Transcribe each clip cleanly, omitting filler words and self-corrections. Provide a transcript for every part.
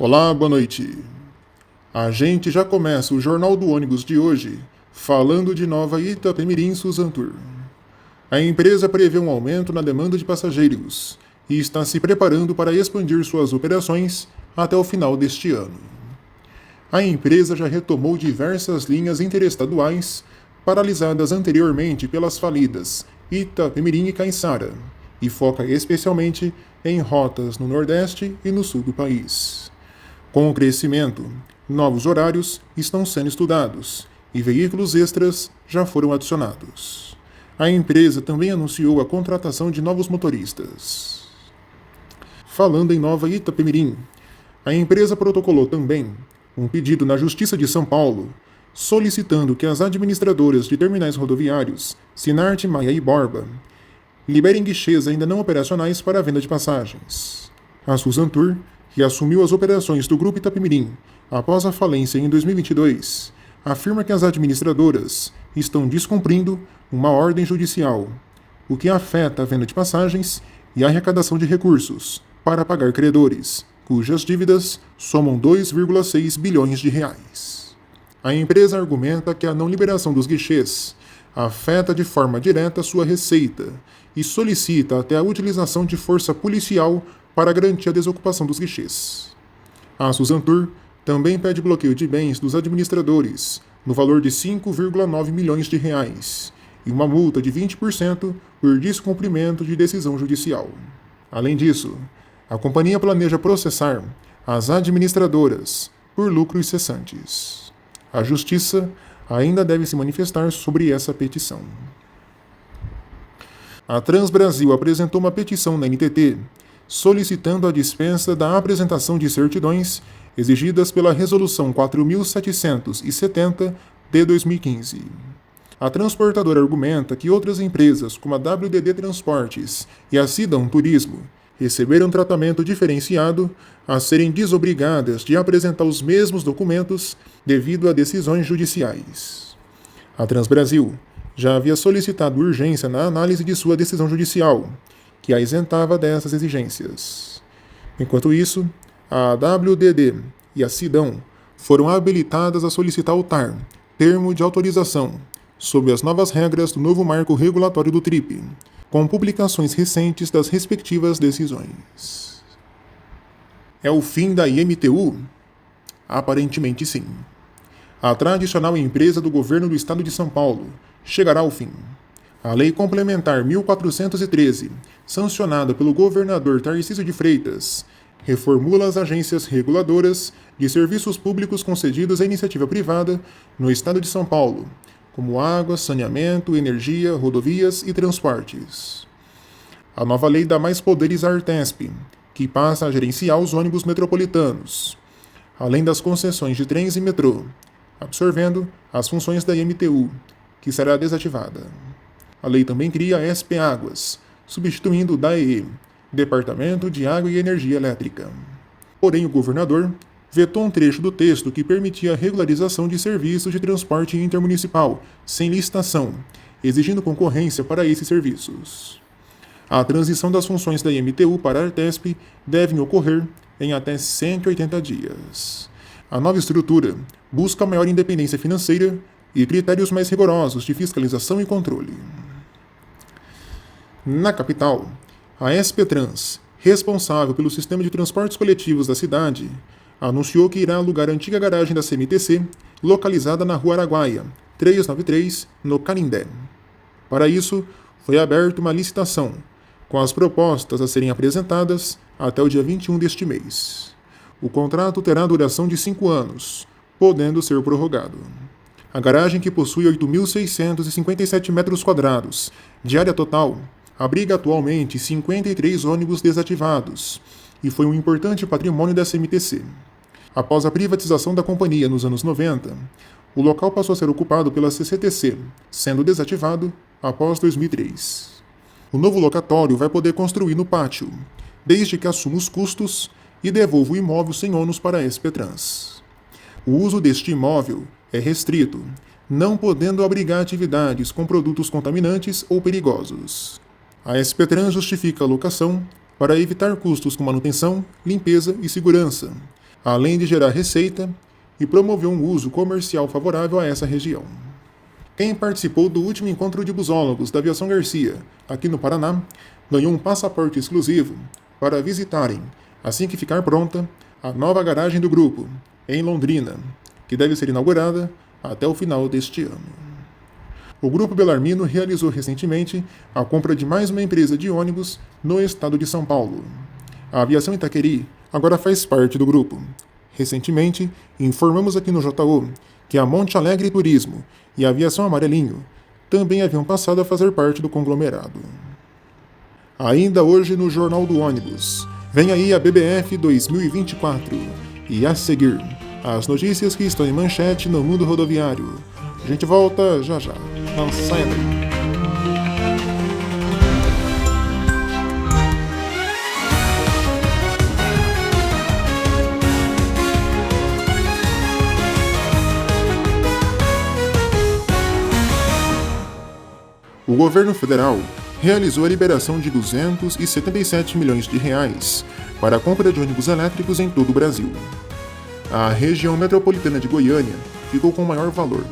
Olá, boa noite. A gente já começa o Jornal do Ônibus de hoje falando de Nova Itapemirim Suzantur. A empresa prevê um aumento na demanda de passageiros e está se preparando para expandir suas operações até o final deste ano. A empresa já retomou diversas linhas interestaduais paralisadas anteriormente pelas falidas Itapemirim e Caiçara e foca especialmente em rotas no Nordeste e no Sul do país. Com o crescimento, novos horários estão sendo estudados e veículos extras já foram adicionados. A empresa também anunciou a contratação de novos motoristas. Falando em Nova Itapemirim, a empresa protocolou também um pedido na Justiça de São Paulo solicitando que as administradoras de terminais rodoviários, Sinarte, Maia e Borba, liberem guichês ainda não operacionais para a venda de passagens. A Suzantur, que assumiu as operações do Grupo Itapemirim após a falência em 2022, afirma que as administradoras estão descumprindo uma ordem judicial, o que afeta a venda de passagens e a arrecadação de recursos para pagar credores, cujas dívidas somam 2,6 bilhões de reais. A empresa argumenta que a não liberação dos guichês afeta de forma direta sua receita e solicita até a utilização de força policial para garantir a desocupação dos guichês. A Suzantur também pede bloqueio de bens dos administradores, no valor de 5,9 milhões de reais, e uma multa de 20% por descumprimento de decisão judicial. Além disso, a companhia planeja processar as administradoras por lucros cessantes. A Justiça ainda deve se manifestar sobre essa petição. A Transbrasil apresentou uma petição na NTT solicitando a dispensa da apresentação de certidões exigidas pela Resolução 4.770 de 2015. A transportadora argumenta que outras empresas, como a WDD Transportes e a Sidão Turismo, receberam tratamento diferenciado a serem desobrigadas de apresentar os mesmos documentos devido a decisões judiciais. A Transbrasil já havia solicitado urgência na análise de sua decisão judicial, que a isentava dessas exigências. Enquanto isso, a WDD e a Sidão foram habilitadas a solicitar o TAR, termo de autorização, sob as novas regras do novo marco regulatório do TRIP, com publicações recentes das respectivas decisões. É o fim da IMTU? Aparentemente sim. A tradicional empresa do governo do estado de São Paulo chegará ao fim. A Lei Complementar 1413, sancionada pelo governador Tarcísio de Freitas, reformula as agências reguladoras de serviços públicos concedidos à iniciativa privada no estado de São Paulo, como água, saneamento, energia, rodovias e transportes. A nova lei dá mais poderes à Artesp, que passa a gerenciar os ônibus metropolitanos, além das concessões de trens e metrô, absorvendo as funções da IMTU, que será desativada. A lei também cria a SP Águas, substituindo o DAEE, Departamento de Água e Energia Elétrica. Porém, o governador vetou um trecho do texto que permitia a regularização de serviços de transporte intermunicipal, sem licitação, exigindo concorrência para esses serviços. A transição das funções da IMTU para a Artesp deve ocorrer em até 180 dias. A nova estrutura busca maior independência financeira e critérios mais rigorosos de fiscalização e controle. Na capital, a SP Trans, responsável pelo sistema de transportes coletivos da cidade, anunciou que irá alugar a antiga garagem da CMTC, localizada na Rua Araguaia, 393, no Canindé. Para isso, foi aberta uma licitação, com as propostas a serem apresentadas até o dia 21 deste mês. O contrato terá duração de 5 anos, podendo ser prorrogado. A garagem, que possui 8.657 metros quadrados de área total, abriga atualmente 53 ônibus desativados e foi um importante patrimônio da CMTC. Após a privatização da companhia nos anos 90, o local passou a ser ocupado pela CCTC, sendo desativado após 2003. O novo locatório vai poder construir no pátio, desde que assuma os custos e devolva o imóvel sem ônus para a SP Trans. O uso deste imóvel é restrito, não podendo abrigar atividades com produtos contaminantes ou perigosos. A SP Trans justifica a locação para evitar custos com manutenção, limpeza e segurança, além de gerar receita e promover um uso comercial favorável a essa região. Quem participou do último encontro de busólogos da Aviação Garcia, aqui no Paraná, ganhou um passaporte exclusivo para visitarem, assim que ficar pronta, a nova garagem do grupo, em Londrina, que deve ser inaugurada até o final deste ano. O Grupo Bellarmino realizou recentemente a compra de mais uma empresa de ônibus no estado de São Paulo. A Aviação Itaqueri agora faz parte do grupo. Recentemente, informamos aqui no JO que a Monte Alegre Turismo e a Aviação Amarelinho também haviam passado a fazer parte do conglomerado. Ainda hoje no Jornal do Ônibus, vem aí a BBF 2024 e a seguir, as notícias que estão em manchete no mundo rodoviário. A gente volta já já. Não saia daí. O governo federal realizou a liberação de 277 milhões de reais para a compra de ônibus elétricos em todo o Brasil. A região metropolitana de Goiânia ficou com o maior valor.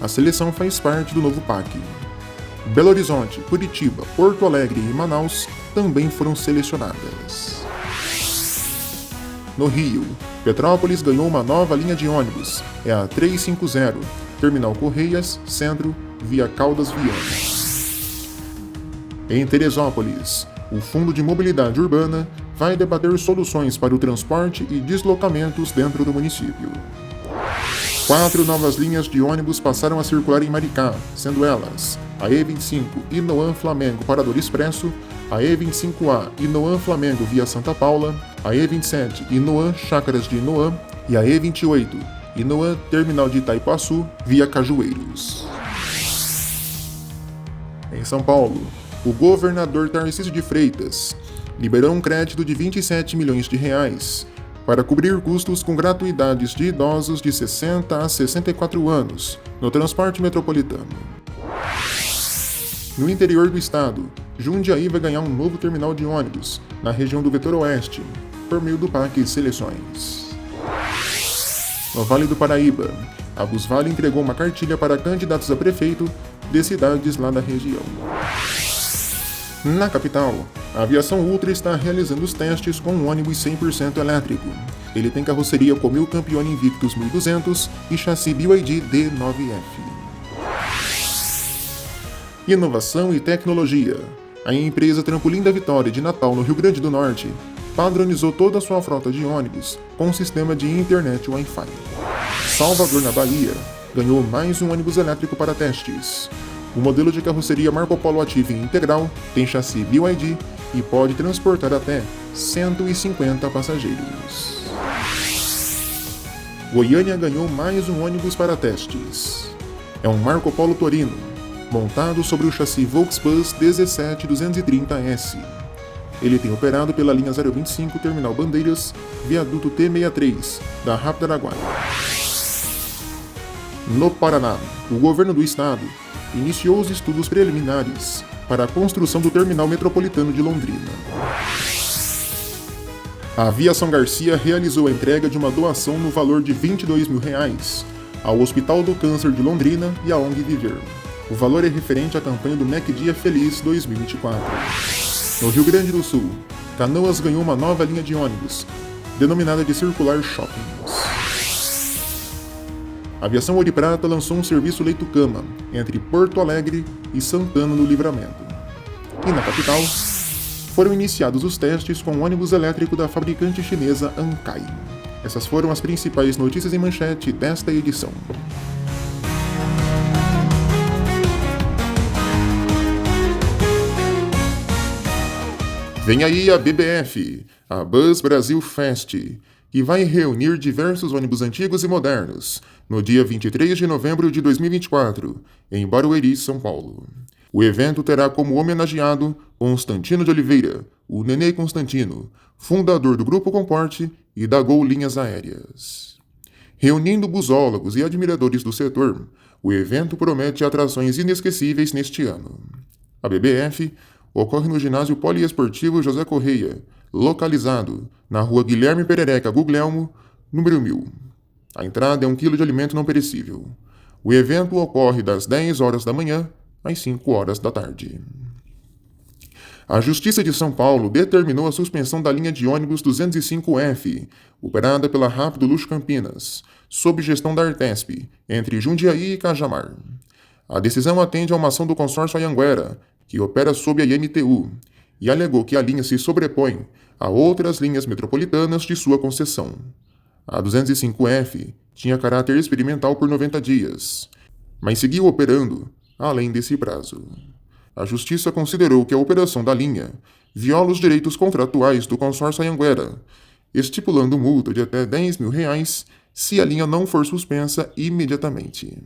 A seleção faz parte do novo PAC. Belo Horizonte, Curitiba, Porto Alegre e Manaus também foram selecionadas. No Rio, Petrópolis ganhou uma nova linha de ônibus, é a 350, Terminal Correias, Centro, via Caldas Viana. Em Teresópolis, o Fundo de Mobilidade Urbana vai debater soluções para o transporte e deslocamentos dentro do município. 4 novas linhas de ônibus passaram a circular em Maricá, sendo elas a E25 Inoan Flamengo Parador Expresso, a E25A Inoan Flamengo via Santa Paula, a E27 Inoan Chácaras de Inoan e a E28 Inoan Terminal de Itaipuaçu via Cajueiros. Em São Paulo, o governador Tarcísio de Freitas liberou um crédito de 27 milhões de reais para cobrir custos com gratuidades de idosos de 60 a 64 anos no transporte metropolitano. No interior do estado, Jundiaí vai ganhar um novo terminal de ônibus na região do Vetor Oeste, por meio do PAC Seleções. No Vale do Paraíba, a Busvale entregou uma cartilha para candidatos a prefeito de cidades lá da região. Na capital, a Aviação Ultra está realizando os testes com um ônibus 100% elétrico. Ele tem carroceria Comil Campione Invictus 1200 e chassi BYD D9F. Inovação e tecnologia. A empresa Trampolim da Vitória de Natal, no Rio Grande do Norte, padronizou toda a sua frota de ônibus com um sistema de internet Wi-Fi. Salvador, na Bahia, ganhou mais um ônibus elétrico para testes. O modelo de carroceria Marco Polo Active Integral tem chassi BYD e pode transportar até 150 passageiros. Goiânia ganhou mais um ônibus para testes. É um Marco Polo Torino, montado sobre o chassi Volksbus 17230S. Ele tem operado pela linha 025 Terminal Bandeiras, viaduto T63, da Rápida Araguaia. No Paraná, o governo do estado iniciou os estudos preliminares para a construção do terminal metropolitano de Londrina. A Aviação Garcia realizou a entrega de uma doação no valor de R$ 22 mil ao Hospital do Câncer de Londrina e à ONG Viver. O valor é referente à campanha do MEC Dia Feliz 2024. No Rio Grande do Sul, Canoas ganhou uma nova linha de ônibus, denominada de Circular Shoppings. A Aviação Ouro e Prata lançou um serviço leito-cama entre Porto Alegre e Santana do Livramento. E na capital, foram iniciados os testes com o ônibus elétrico da fabricante chinesa Ankai. Essas foram as principais notícias em manchete desta edição. Vem aí a BBF, a Bus Brasil Fest, que vai reunir diversos ônibus antigos e modernos, no dia 23 de novembro de 2024, em Barueri, São Paulo. O evento terá como homenageado Constantino de Oliveira, o Nenê Constantino, fundador do Grupo Comporte e da Gol Linhas Aéreas. Reunindo busólogos e admiradores do setor, o evento promete atrações inesquecíveis neste ano. A BBF ocorre no ginásio poliesportivo José Correia, localizado na rua Guilherme Perereca Guglielmo, número 1000. A entrada é 1 kg de alimento não perecível. O evento ocorre das 10 horas da manhã às 5 horas da tarde. A Justiça de São Paulo determinou a suspensão da linha de ônibus 205F, operada pela Rápido Luxo Campinas, sob gestão da Artesp, entre Jundiaí e Cajamar. A decisão atende a uma ação do consórcio Anhanguera, que opera sob a IMTU, e alegou que a linha se sobrepõe a outras linhas metropolitanas de sua concessão. A 205F tinha caráter experimental por 90 dias, mas seguiu operando além desse prazo. A Justiça considerou que a operação da linha viola os direitos contratuais do consórcio Anhanguera, estipulando multa de até R$10 mil se a linha não for suspensa imediatamente.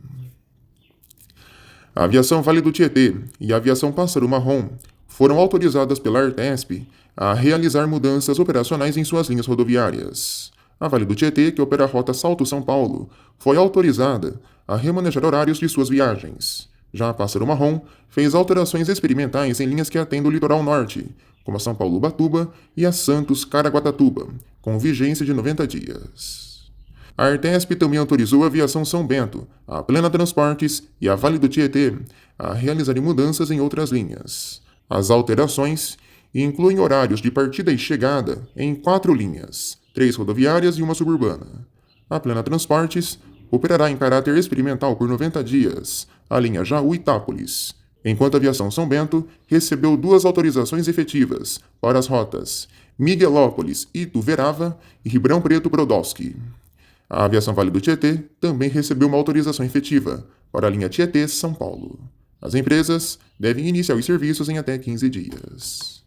A Aviação Vale do Tietê e a Aviação Pássaro Marrom foram autorizadas pela Artesp a realizar mudanças operacionais em suas linhas rodoviárias. A Vale do Tietê, que opera a rota Salto-São Paulo, foi autorizada a remanejar horários de suas viagens. Já a Pássaro Marrom fez alterações experimentais em linhas que atendem o litoral norte, como a São Paulo-Ubatuba e a Santos-Caraguatatuba, com vigência de 90 dias. A Artesp também autorizou a Aviação São Bento, a Plena Transportes e a Vale do Tietê a realizarem mudanças em outras linhas. As alterações incluem horários de partida e chegada em 4 linhas, 3 rodoviárias e 1 suburbana. A Plena Transportes operará em caráter experimental por 90 dias a linha Jaú-Itápolis, enquanto a Aviação São Bento recebeu 2 autorizações efetivas para as rotas Miguelópolis-Ituverava e Ribeirão Preto-Brodowski. A Aviação Vale do Tietê também recebeu uma autorização efetiva para a linha Tietê-São Paulo. As empresas devem iniciar os serviços em até 15 dias.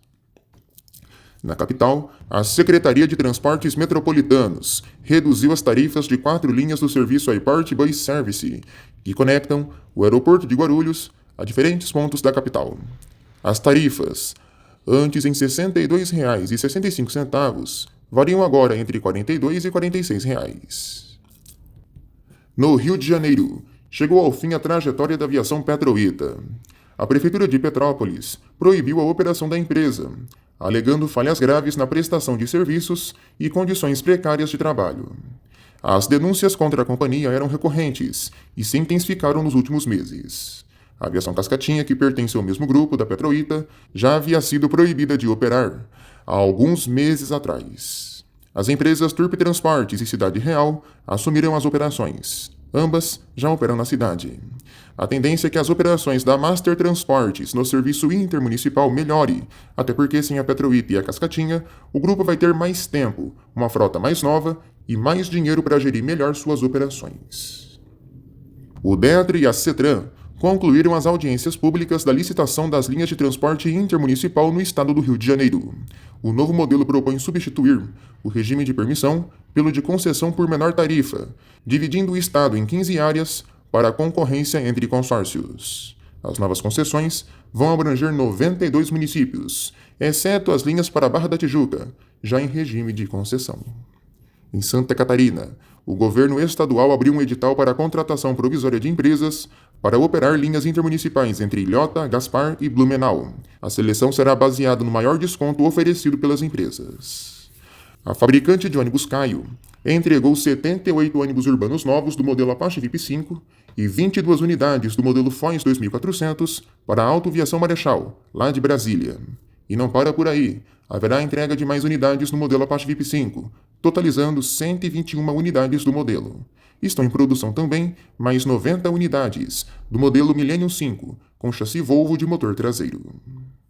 Na capital, a Secretaria de Transportes Metropolitanos reduziu as tarifas de 4 linhas do serviço Airport Bus Service, que conectam o aeroporto de Guarulhos a diferentes pontos da capital. As tarifas, antes em R$ 62,65, variam agora entre R$ 42 e R$ 46. No Rio de Janeiro, chegou ao fim a trajetória da aviação Petroita. A Prefeitura de Petrópolis proibiu a operação da empresa, alegando falhas graves na prestação de serviços e condições precárias de trabalho. As denúncias contra a companhia eram recorrentes e se intensificaram nos últimos meses. A aviação Cascatinha, que pertence ao mesmo grupo da Petroita, já havia sido proibida de operar há alguns meses atrás. As empresas Turp Transportes e Cidade Real assumiram as operações. Ambas já operam na cidade. A tendência é que as operações da Master Transportes no serviço intermunicipal melhore, até porque sem a Petroita e a Cascatinha, o grupo vai ter mais tempo, uma frota mais nova e mais dinheiro para gerir melhor suas operações. O DETRE e a CETRAN concluíram as audiências públicas da licitação das linhas de transporte intermunicipal no estado do Rio de Janeiro. O novo modelo propõe substituir o regime de permissão pelo de concessão por menor tarifa, dividindo o estado em 15 áreas para a concorrência entre consórcios. As novas concessões vão abranger 92 municípios, exceto as linhas para a Barra da Tijuca, já em regime de concessão. Em Santa Catarina, o governo estadual abriu um edital para a contratação provisória de empresas para operar linhas intermunicipais entre Ilhota, Gaspar e Blumenau. A seleção será baseada no maior desconto oferecido pelas empresas. A fabricante de ônibus Caio entregou 78 ônibus urbanos novos do modelo Apache VIP 5 e 22 unidades do modelo Foz 2400 para a Autoviação Marechal, lá de Brasília. E não para por aí, haverá entrega de mais unidades no modelo Apache VIP 5, totalizando 121 unidades do modelo. Estão em produção também mais 90 unidades do modelo Millennium 5, com chassi Volvo de motor traseiro.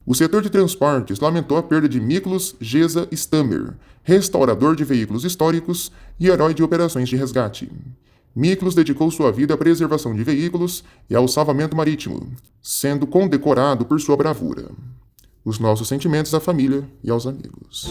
O setor de transportes lamentou a perda de Miklos Geza Stammer, restaurador de veículos históricos e herói de operações de resgate. Miklos dedicou sua vida à preservação de veículos e ao salvamento marítimo, sendo condecorado por sua bravura. Os nossos sentimentos à família e aos amigos.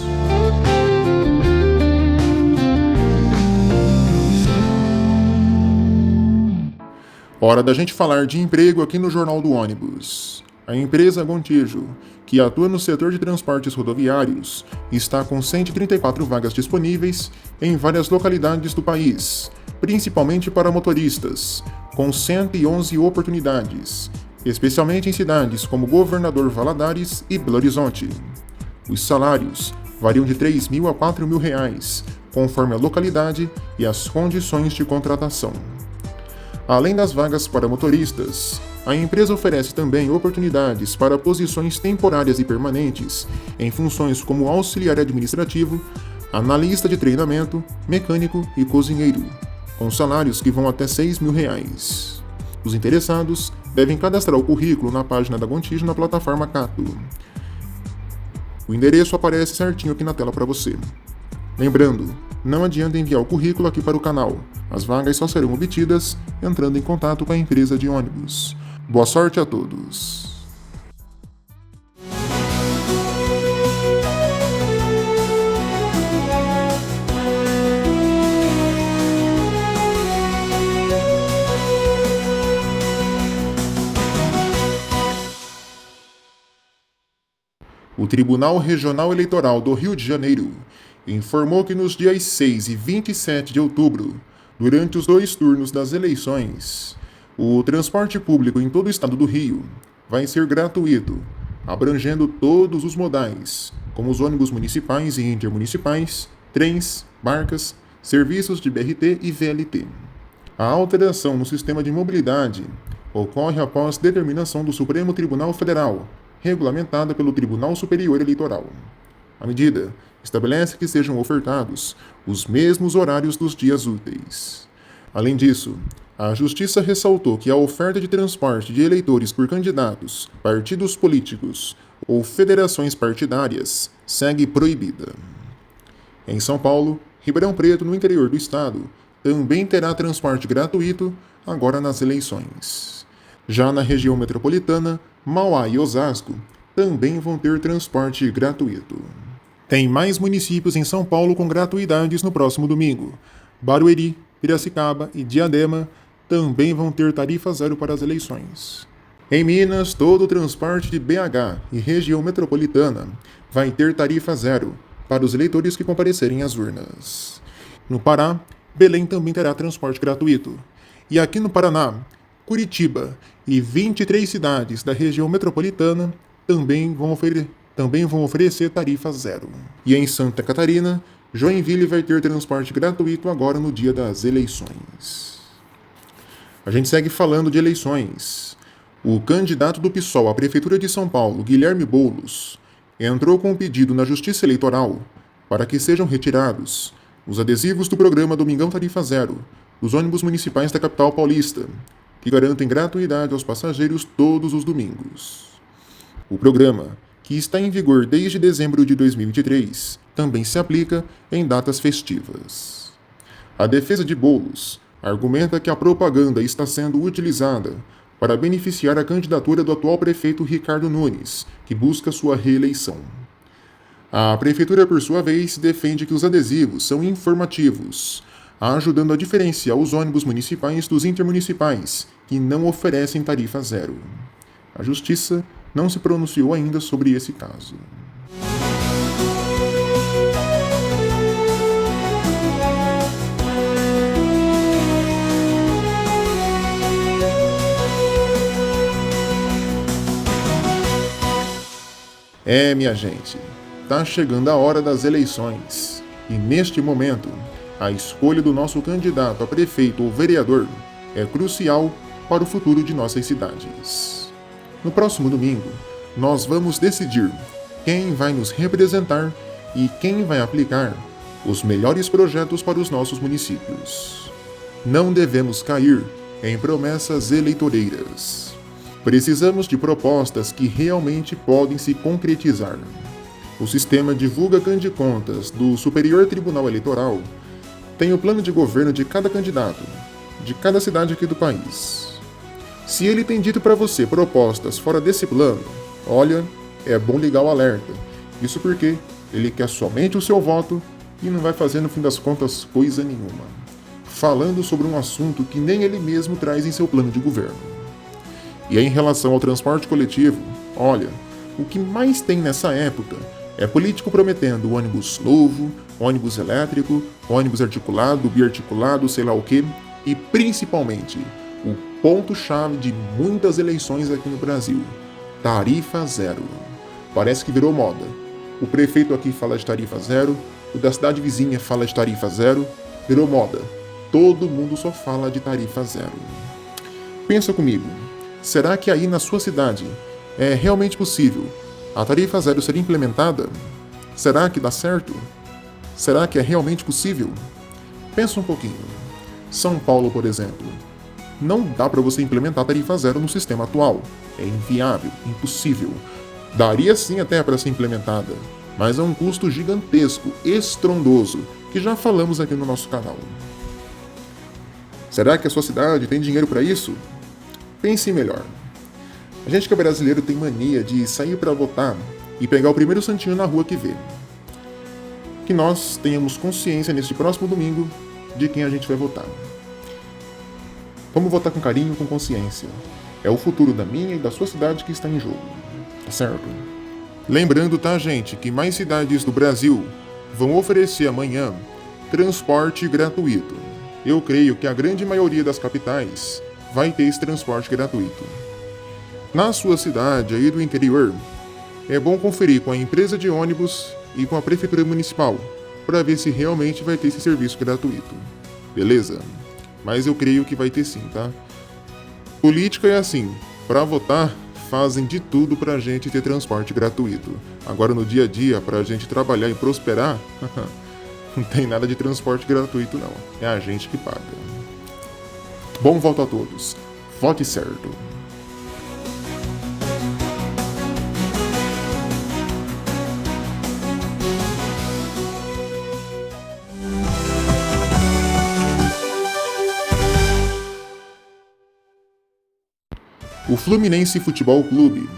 Hora da gente falar de emprego aqui no Jornal do Ônibus. A empresa Gontijo, que atua no setor de transportes rodoviários, está com 134 vagas disponíveis em várias localidades do país, principalmente para motoristas, com 111 oportunidades, especialmente em cidades como Governador Valadares e Belo Horizonte. Os salários variam de R$ 3.000 a R$ 4.000, conforme a localidade e as condições de contratação. Além das vagas para motoristas, a empresa oferece também oportunidades para posições temporárias e permanentes em funções como auxiliar administrativo, analista de treinamento, mecânico e cozinheiro, com salários que vão até R$ 6.000. Os interessados devem cadastrar o currículo na página da Gontijo na plataforma Cato. O endereço aparece certinho aqui na tela para você. Lembrando, não adianta enviar o currículo aqui para o canal. As vagas só serão obtidas entrando em contato com a empresa de ônibus. Boa sorte a todos! O Tribunal Regional Eleitoral do Rio de Janeiro informou que nos dias 6 e 27 de outubro, durante os 2 turnos das eleições, o transporte público em todo o estado do Rio vai ser gratuito, abrangendo todos os modais, como os ônibus municipais e intermunicipais, trens, barcas, serviços de BRT e VLT. A alteração no sistema de mobilidade ocorre após determinação do Supremo Tribunal Federal, regulamentada pelo Tribunal Superior Eleitoral. A medida estabelece que sejam ofertados os mesmos horários dos dias úteis. Além disso, a Justiça ressaltou que a oferta de transporte de eleitores por candidatos, partidos políticos ou federações partidárias segue proibida. Em São Paulo, Ribeirão Preto, no interior do estado, também terá transporte gratuito agora nas eleições. Já na região metropolitana, Mauá e Osasco também vão ter transporte gratuito. Tem mais municípios em São Paulo com gratuidades no próximo domingo. Barueri, Piracicaba e Diadema também vão ter tarifa zero para as eleições. Em Minas, todo o transporte de BH e região metropolitana vai ter tarifa zero para os eleitores que comparecerem às urnas. No Pará, Belém também terá transporte gratuito. E aqui no Paraná, Curitiba e 23 cidades da região metropolitana também vão oferecer tarifa zero. E em Santa Catarina, Joinville vai ter transporte gratuito agora no dia das eleições. A gente segue falando de eleições. O candidato do PSOL à Prefeitura de São Paulo, Guilherme Boulos, entrou com um pedido na Justiça Eleitoral para que sejam retirados os adesivos do programa Domingão Tarifa Zero dos ônibus municipais da capital paulista, que garantem gratuidade aos passageiros todos os domingos. O programa, que está em vigor desde dezembro de 2023, também se aplica em datas festivas. A defesa de Boulos argumenta que a propaganda está sendo utilizada para beneficiar a candidatura do atual prefeito Ricardo Nunes, que busca sua reeleição. A prefeitura, por sua vez, defende que os adesivos são informativos, ajudando a diferenciar os ônibus municipais dos intermunicipais, que não oferecem tarifa zero. A Justiça não se pronunciou ainda sobre esse caso. Minha gente, tá chegando a hora das eleições. E neste momento, a escolha do nosso candidato a prefeito ou vereador é crucial para o futuro de nossas cidades. No próximo domingo, nós vamos decidir quem vai nos representar e quem vai aplicar os melhores projetos para os nossos municípios. Não devemos cair em promessas eleitoreiras. Precisamos de propostas que realmente podem se concretizar. O sistema Divulga Candicontas do Superior Tribunal Eleitoral tem o plano de governo de cada candidato, de cada cidade aqui do país. Se ele tem dito para você propostas fora desse plano, olha, é bom ligar o alerta. Isso porque ele quer somente o seu voto e não vai fazer no fim das contas coisa nenhuma. Falando sobre um assunto que nem ele mesmo traz em seu plano de governo. E em relação ao transporte coletivo, olha, o que mais tem nessa época é político prometendo ônibus novo, ônibus elétrico, ônibus articulado, biarticulado, sei lá o quê, e principalmente o ponto-chave de muitas eleições aqui no Brasil: tarifa zero. Parece que virou moda. O prefeito aqui fala de tarifa zero, o da cidade vizinha fala de tarifa zero, virou moda. Todo mundo só fala de tarifa zero. Pensa comigo, será que aí na sua cidade é realmente possível a tarifa zero ser implementada? Será que dá certo? Será que é realmente possível? Pensa um pouquinho. São Paulo, por exemplo. Não dá para você implementar a tarifa zero no sistema atual. É inviável, impossível. Daria sim até para ser implementada, mas é um custo gigantesco, estrondoso, que já falamos aqui no nosso canal. Será que a sua cidade tem dinheiro para isso? Pense melhor. A gente que é brasileiro tem mania de sair para votar e pegar o primeiro santinho na rua que vê. Que nós tenhamos consciência neste próximo domingo de quem a gente vai votar. Vamos votar com carinho, com consciência. É o futuro da minha e da sua cidade que está em jogo. Tá certo? Lembrando, tá, gente, que mais cidades do Brasil vão oferecer amanhã transporte gratuito. Eu creio que a grande maioria das capitais vai ter esse transporte gratuito. Na sua cidade aí do interior, é bom conferir com a empresa de ônibus e com a prefeitura municipal para ver se realmente vai ter esse serviço gratuito. Beleza? Mas eu creio que vai ter sim, tá? Política é assim, para votar fazem de tudo pra gente ter transporte gratuito. Agora no dia a dia, pra gente trabalhar e prosperar, não tem nada de transporte gratuito não. É a gente que paga. Bom voto a todos. Vote certo. O Fluminense Futebol Clube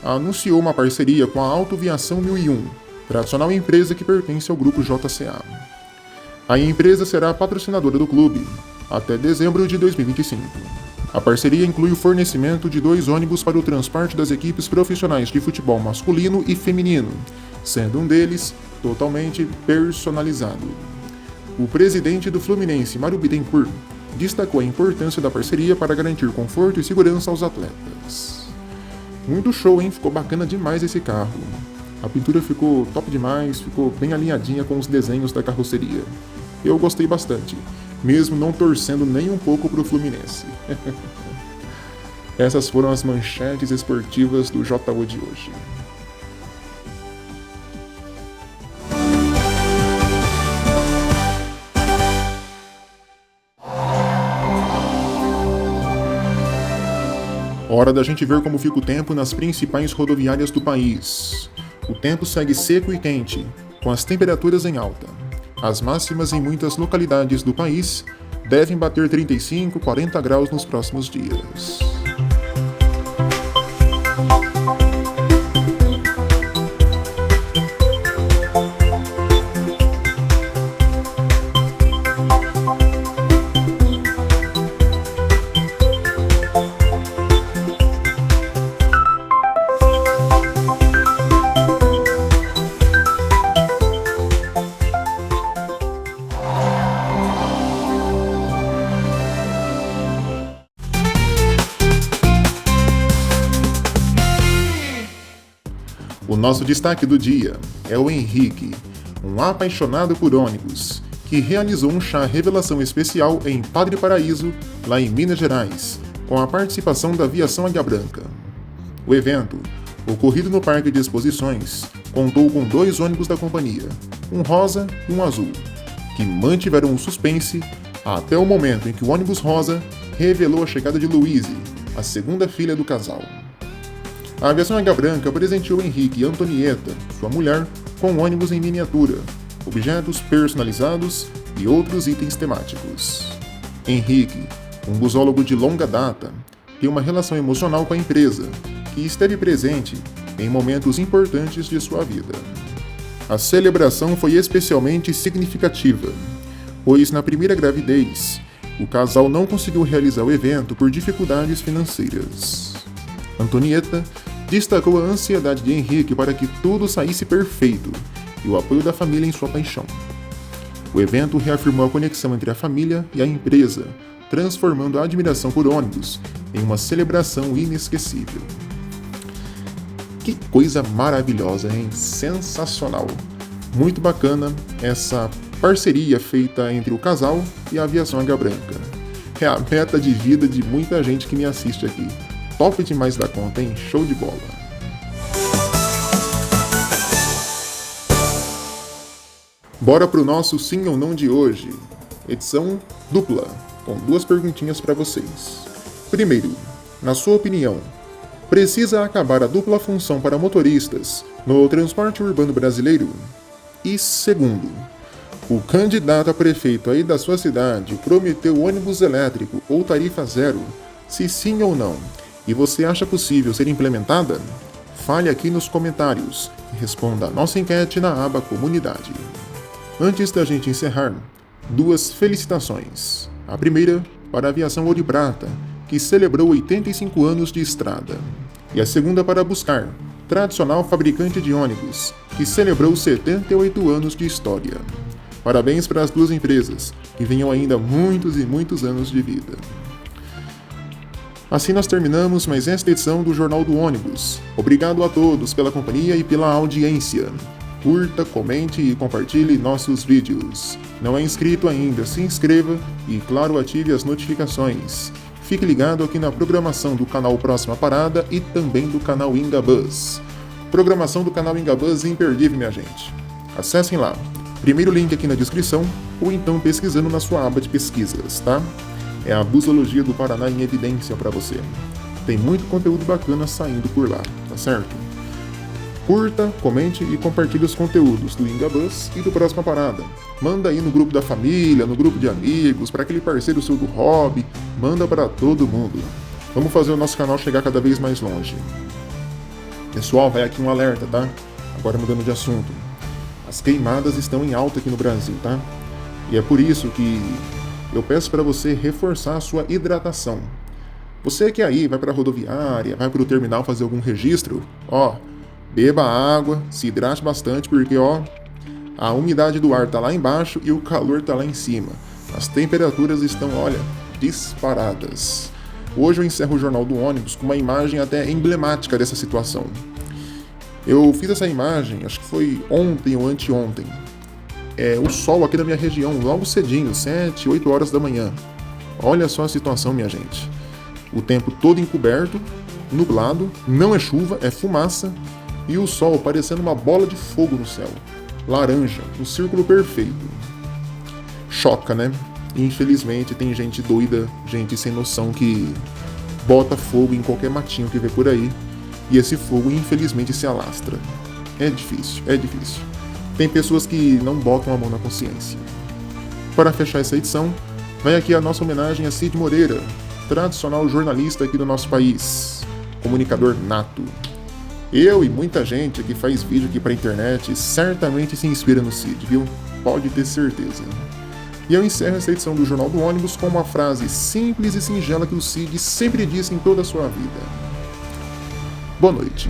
anunciou uma parceria com a Autoviação 1001, tradicional empresa que pertence ao grupo JCA. A empresa será patrocinadora do clube até dezembro de 2025. A parceria inclui o fornecimento de 2 ônibus para o transporte das equipes profissionais de futebol masculino e feminino, sendo um deles totalmente personalizado. O presidente do Fluminense, Mário Bittencourt, destacou a importância da parceria para garantir conforto e segurança aos atletas. Muito show, hein? Ficou bacana demais esse carro. A pintura ficou top demais, ficou bem alinhadinha com os desenhos da carroceria. Eu gostei bastante, mesmo não torcendo nem um pouco pro Fluminense. Essas foram as manchetes esportivas do JU de hoje. Hora da gente ver como fica o tempo nas principais rodoviárias do país. O tempo segue seco e quente, com as temperaturas em alta. As máximas em muitas localidades do país devem bater 35, 40 graus nos próximos dias. O nosso destaque do dia é o Henrique, um apaixonado por ônibus, que realizou um chá revelação especial em Padre Paraíso, lá em Minas Gerais, com a participação da Aviação Águia Branca. O evento, ocorrido no Parque de Exposições, contou com 2 ônibus da companhia, um rosa e um azul, que mantiveram um suspense até o momento em que o ônibus rosa revelou a chegada de Luíse, a segunda filha do casal. A Aviação Águia Branca presenteou Henrique e Antonieta, sua mulher, com ônibus em miniatura, objetos personalizados e outros itens temáticos. Henrique, um busólogo de longa data, tem uma relação emocional com a empresa, que esteve presente em momentos importantes de sua vida. A celebração foi especialmente significativa, pois na primeira gravidez, o casal não conseguiu realizar o evento por dificuldades financeiras. Antonieta destacou a ansiedade de Henrique para que tudo saísse perfeito e o apoio da família em sua paixão. O evento reafirmou a conexão entre a família e a empresa, transformando a admiração por ônibus em uma celebração inesquecível. Que coisa maravilhosa, hein? Sensacional. Muito bacana essa parceria feita entre o casal e a Aviação Águia Branca. É a meta de vida de muita gente que me assiste aqui. Top demais da conta, hein? Show de bola. Bora pro nosso sim ou não de hoje. Edição dupla, com 2 perguntinhas para vocês. Primeiro, na sua opinião, precisa acabar a dupla função para motoristas no transporte urbano brasileiro? E segundo, o candidato a prefeito aí da sua cidade prometeu ônibus elétrico ou tarifa zero? Se sim ou não, e você acha possível ser implementada? Fale aqui nos comentários e responda a nossa enquete na aba Comunidade. Antes da gente encerrar, 2 felicitações. A primeira para a Aviação Ouro e Prata, que celebrou 85 anos de estrada. E a segunda para a Buscar, tradicional fabricante de ônibus, que celebrou 78 anos de história. Parabéns para as 2 empresas, que venham ainda muitos e muitos anos de vida. Assim nós terminamos mais esta edição do Jornal do Ônibus. Obrigado a todos pela companhia e pela audiência. Curta, comente e compartilhe nossos vídeos. Não é inscrito ainda, se inscreva e, claro, ative as notificações. Fique ligado aqui na programação do canal Próxima Parada e também do canal Ingabus. Programação do canal Ingabus imperdível, minha gente. Acessem lá. Primeiro link aqui na descrição ou então pesquisando na sua aba de pesquisas, tá? É a Busologia do Paraná em evidência para você. Tem muito conteúdo bacana saindo por lá, tá certo? Curta, comente e compartilhe os conteúdos do Ingabus e do Próxima Parada. Manda aí no grupo da família, no grupo de amigos, para aquele parceiro seu do hobby. Manda para todo mundo. Vamos fazer o nosso canal chegar cada vez mais longe. Pessoal, vai aqui um alerta, tá? Agora mudando de assunto. As queimadas estão em alta aqui no Brasil, tá? E é por isso que eu peço para você reforçar a sua hidratação. Você que aí vai para a rodoviária, vai para o terminal fazer algum registro, beba água, se hidrate bastante, porque a umidade do ar tá lá embaixo e o calor tá lá em cima. As temperaturas estão, disparadas. Hoje eu encerro o Jornal do Ônibus com uma imagem até emblemática dessa situação. Eu fiz essa imagem, acho que foi ontem ou anteontem. O sol aqui na minha região, logo cedinho, 7, 8 horas da manhã. Olha só a situação, minha gente. O tempo todo encoberto, nublado, não é chuva, é fumaça. E o sol parecendo uma bola de fogo no céu. Laranja, um círculo perfeito. Choca, né? Infelizmente tem gente doida, gente sem noção que bota fogo em qualquer matinho que vê por aí. E esse fogo infelizmente se alastra. É difícil, é difícil. Tem pessoas que não botam a mão na consciência. Para fechar essa edição, vai aqui a nossa homenagem a Cid Moreira, tradicional jornalista aqui do nosso país. Comunicador nato. Eu e muita gente que faz vídeo aqui pra internet certamente se inspira no Cid, viu? Pode ter certeza. E eu encerro essa edição do Jornal do Ônibus com uma frase simples e singela que o Cid sempre disse em toda a sua vida. Boa noite.